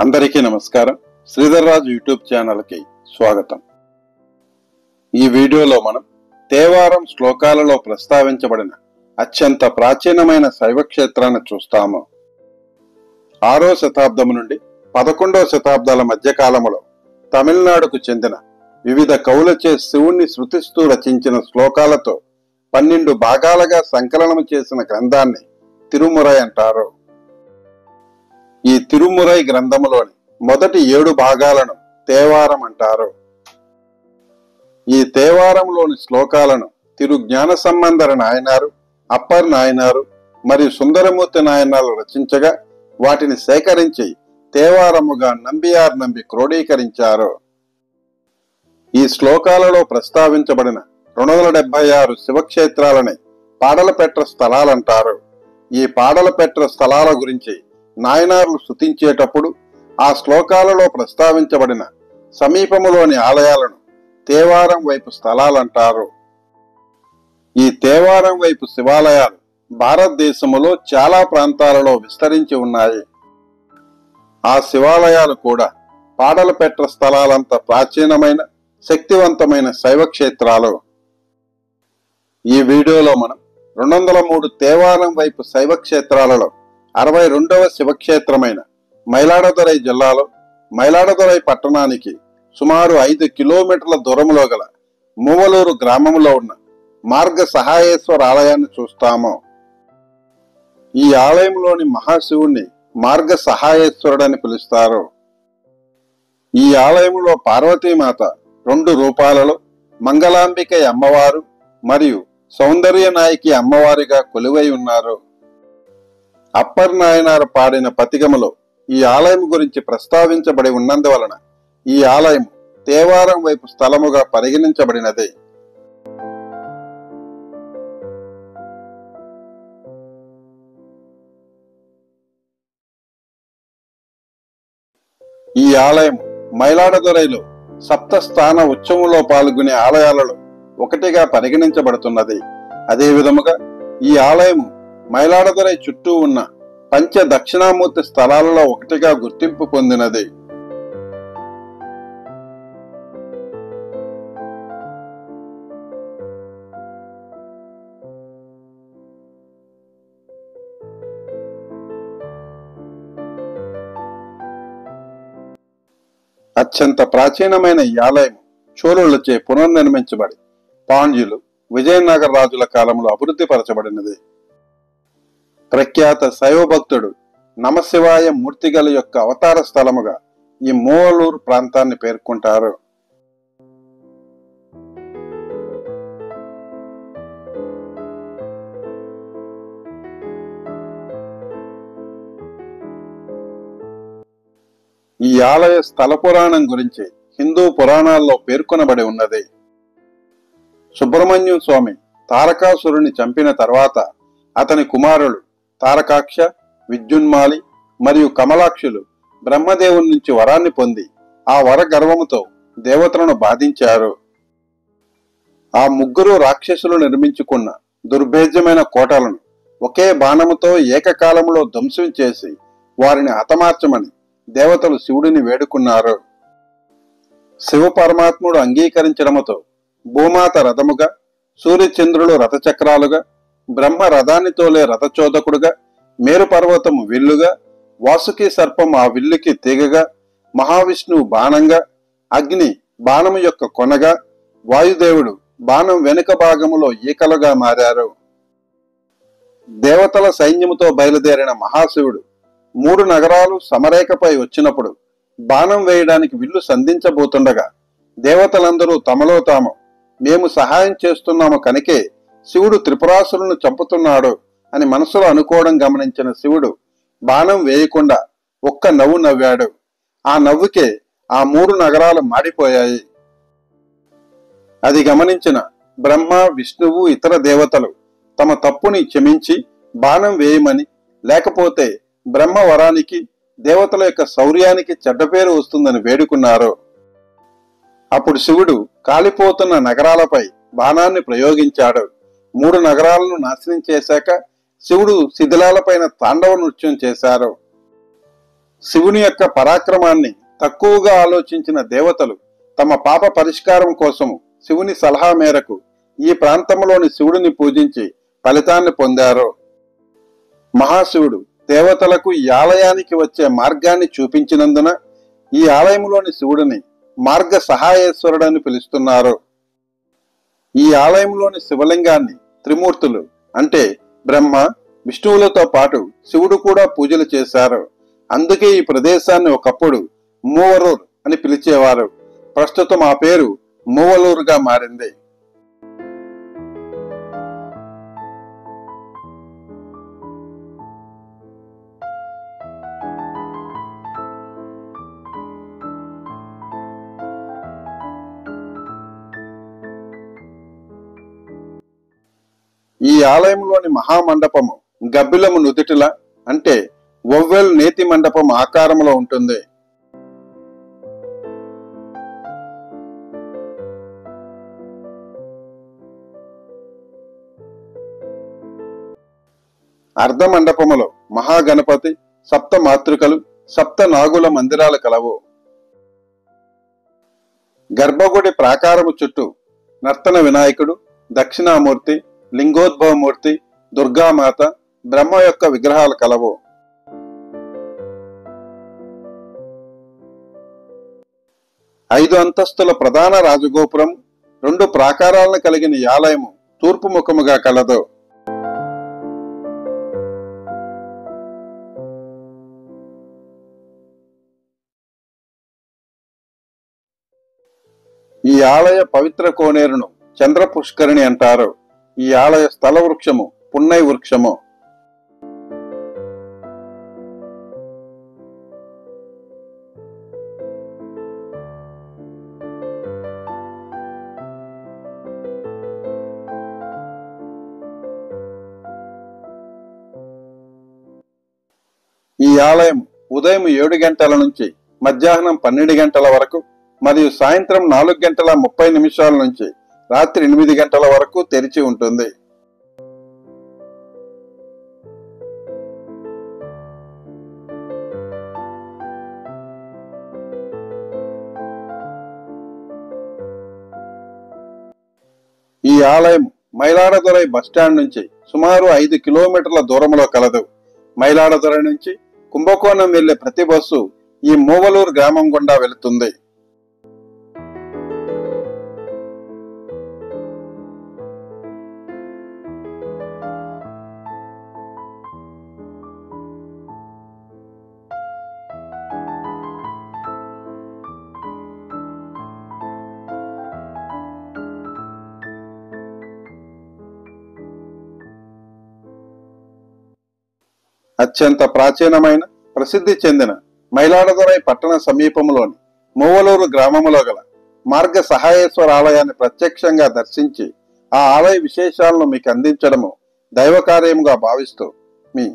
అందరికీ నమస్కారం. శ్రీధర్ రాజు యూట్యూబ్ ఛానల్కి స్వాగతం. ఈ వీడియోలో మనం తేవారం శ్లోకాలలో ప్రస్తావించబడిన అత్యంత ప్రాచీనమైన శైవ క్షేత్రాన్ని చూస్తాము. 6వ శతాబ్దం నుండి 11వ శతాబ్దాల మధ్య కాలంలో తమిళనాడుకు చెందిన వివిధ కవులచే శివుణ్ణి శృతిస్తూ రచించిన శ్లోకాలతో 12 భాగాలుగా సంకలనం చేసిన గ్రంథాన్ని తిరుమురై అంటారు. ఈ తిరుమురై గ్రంథములోని మొదటి 7 భాగాలను తేవారం అంటారు. ఈ తేవారంలోని శ్లోకాలను తిరు జ్ఞాన సంబంధర నాయనారు, అప్పర్ నాయనారు మరియు సుందరమూర్తి నాయనారు రచించగా వాటిని సేకరించి తేవారముగా నంబియార్ నంబి క్రోడీకరించారు. ఈ శ్లోకాలలో ప్రస్తావించబడిన 276 శివక్షేత్రాలని పాడలపెట్ర స్థలాలంటారు. ఈ పాడలపెట్ర స్థలాల గురించి నాయనార్లు స్తుతించేటప్పుడు ఆ శ్లోకాలలో ప్రస్తావించబడిన సమీపములోని ఆలయాలను తేవారం వైపు స్థలాలంటారు. ఈ తేవారం వైపు శివాలయాలు భారతదేశములో చాలా ప్రాంతాలలో విస్తరించి ఉన్నాయి. ఆ శివాలయాలు కూడా పాడలపెట్ర స్థలాలంత ప్రాచీనమైన శక్తివంతమైన శైవ క్షేత్రాలు. ఈ వీడియోలో మనం 203 తేవారం వైపు శైవ క్షేత్రాలలో 62వ శివక్షేత్రమైన మైలాడదురై జిల్లాలో మైలాడదురై పట్టణానికి సుమారు 5 కిలోమీటర్ల దూరంలో గల మూవలూరు గ్రామంలో ఉన్న మార్గ సహాయేశ్వర ఆలయాన్ని చూస్తాము. ఈ ఆలయంలోని మహాశివుణ్ణి మార్గ సహాయేశ్వరుడని పిలుస్తారు. ఈ ఆలయంలో పార్వతీమాత 2 రూపాలలో మంగళాంబికై అమ్మవారు మరియు సౌందర్య నాయకి అమ్మవారిగా కొలువై ఉన్నారు. అప్పర్ నాయనారు పాడిన పతికములో ఈ ఆలయం గురించి ప్రస్తావించబడి ఉన్నందువలన ఈ ఆలయం తేవారం వైపు స్థలముగా పరిగణించబడినది. ఈ ఆలయం మైలాడదురైలో సప్తస్థాన ఉత్సవంలో పాల్గొనే ఆలయాలలో ఒకటిగా పరిగణించబడుతున్నది. అదే విధముగా ఈ ఆలయం మైలాడదురై చుట్టూ ఉన్న పంచ దక్షిణామూర్తి స్థలాలలో ఒకటిగా గుర్తింపు పొందినది. అత్యంత ప్రాచీనమైన ఈ ఆలయం చోళులచే పునర్నిర్మించబడి పాండ్యులు, విజయనగర రాజుల కాలంలో అభివృద్ధి పరచబడినది. ప్రఖ్యాత శైవ భక్తుడు నమశివాయ మూర్తిగల యొక్క అవతార స్థలముగా ఈ మూవలూరు ప్రాంతాన్ని పేర్కొంటారు. ఈ ఆలయ స్థల పురాణం గురించి హిందూ పురాణాల్లో పేర్కొనబడి ఉన్నది. సుబ్రహ్మణ్యం స్వామి తారకాసురుని చంపిన తర్వాత అతని కుమారులు తారకాక్ష, విద్యున్మాలి మరియు కమలాక్షులు బ్రహ్మదేవుని నుంచి వరాన్ని పొంది ఆ వర గర్వముతో దేవతలను బాధించారు. ఆ ముగ్గురు రాక్షసులు నిర్మించుకున్న దుర్భేద్యమైన కోటలను ఒకే బాణముతో ఏకకాలంలో ధ్వంసం చేసి వారిని హతమార్చమని దేవతలు శివుడిని వేడుకున్నారు. శివ పరమాత్ముడు అంగీకరించడముతో భూమాత రథముగా, సూర్యచంద్రులు రథచక్రాలుగా, బ్రహ్మ రథాన్ని తోలే రథచోదకుడుగా, మేరు పర్వతము విల్లుగా, వాసుకి సర్పం ఆ విల్లుకి తీగగా, మహావిష్ణువు బాణంగా, అగ్ని బాణము యొక్క కొనగా, వాయుదేవుడు బాణం వెనుక భాగములో ఈకలుగా మారారు. దేవతల సైన్యముతో బయలుదేరిన మహాశివుడు 3 నగరాలు సమరేఖపై వచ్చినప్పుడు బాణం వేయడానికి విల్లు సంధించబోతుండగా దేవతలందరూ తమలో తాము మేము సహాయం చేస్తున్నాము కనుకే శివుడు త్రిపురాసురులను చంపుతున్నాడు అని మనసులో అనుకోవడం గమనించిన శివుడు బాణం వేయకుండా ఒక్క నవ్వు నవ్వాడు. ఆ నవ్వుకే ఆ 3 నగరాలు మాడిపోయాయి. అది గమనించిన బ్రహ్మ, విష్ణువు, ఇతర దేవతలు తమ తప్పుని క్షమించి బాణం వేయమని, లేకపోతే బ్రహ్మ వరానికి, దేవతల యొక్క శౌర్యానికి చెడ్డ పేరు వస్తుందని వేడుకున్నారు. అప్పుడు శివుడు కాలిపోతున్న నగరాలపై బాణాన్ని ప్రయోగించాడు. 3 నగరాలను నాశనం చేశాక శివుడు శిథిలాలపైన తాండవ నృత్యం చేశారు. శివుని యొక్క పరాక్రమాన్ని తక్కువగా ఆలోచించిన దేవతలు తమ పాప పరిష్కారం కోసము శివుని సలహా మేరకు ఈ ప్రాంతంలోని శివుడిని పూజించి ఫలితాన్ని పొందారు. మహాశివుడు దేవతలకు ఈ ఆలయానికి వచ్చే మార్గాన్ని చూపించినందున ఈ ఆలయంలోని శివుడిని మార్గ సహాయేశ్వరుడని పిలుస్తున్నారు. ఈ ఆలయంలోని శివలింగాన్ని త్రిమూర్తులు అంటే బ్రహ్మ, విష్ణువులతో పాటు శివుడు కూడా పూజలు చేశారు. అందుకే ఈ ప్రదేశాన్ని ఒకప్పుడు మూవలూరు అని పిలిచేవారు. ప్రస్తుతం ఆ పేరు మూవలూరుగా మారింది. ఈ ఆలయంలోని మహామండపము గబ్బిలము నుదిటిల అంటే ఒవ్వెల్ నేతి మండపం ఆకారంలో ఉంటుంది. అర్ధ మండపములో మహాగణపతి, సప్త మాతృకలు, సప్త నాగుల మందిరాలు కలవు. గర్భగుడి ప్రాకారము చుట్టూ నర్తన వినాయకుడు, దక్షిణామూర్తి, లింగోద్భవమూర్తి, దుర్గామాత, బ్రహ్మ యొక్క విగ్రహాలు కలవు. ఐదు అంతస్తుల ప్రధాన రాజగోపురం, 2 ప్రాకారాలను కలిగిన ఈ ఆలయము తూర్పు ముఖముగా కలదు. ఈ ఆలయ పవిత్ర కోనేరును చంద్ర పుష్కరిణి అంటారు. ఈ ఆలయ స్థల వృక్షము పున్నై వృక్షము. ఈ ఆలయం ఉదయం 7 గంటల నుంచి మధ్యాహ్నం 12 గంటల వరకు మరియు సాయంత్రం 4:30 నుంచి రాత్రి 8 గంటల వరకు తెరిచి ఉంటుంది. ఈ ఆలయం మైలాడదురై బస్టాండ్ నుంచి సుమారు 5 కిలోమీటర్ల దూరంలో కలదు. మైలాడదురై నుంచి కుంభకోణం వెళ్లే ప్రతి బస్సు ఈ మూవలూరు గ్రామం గుండా వెళుతుంది. అత్యంత ప్రాచీనమైన ప్రసిద్ధి చెందిన మైలాడదురై పట్టణ సమీపంలోని మూవలూరు గ్రామములో గల మార్గ సహాయేశ్వర ఆలయాన్ని ప్రత్యక్షంగా దర్శించి ఆ ఆలయ విశేషాలను మీకు అందించడము దైవ కార్యముగా భావిస్తూ మీ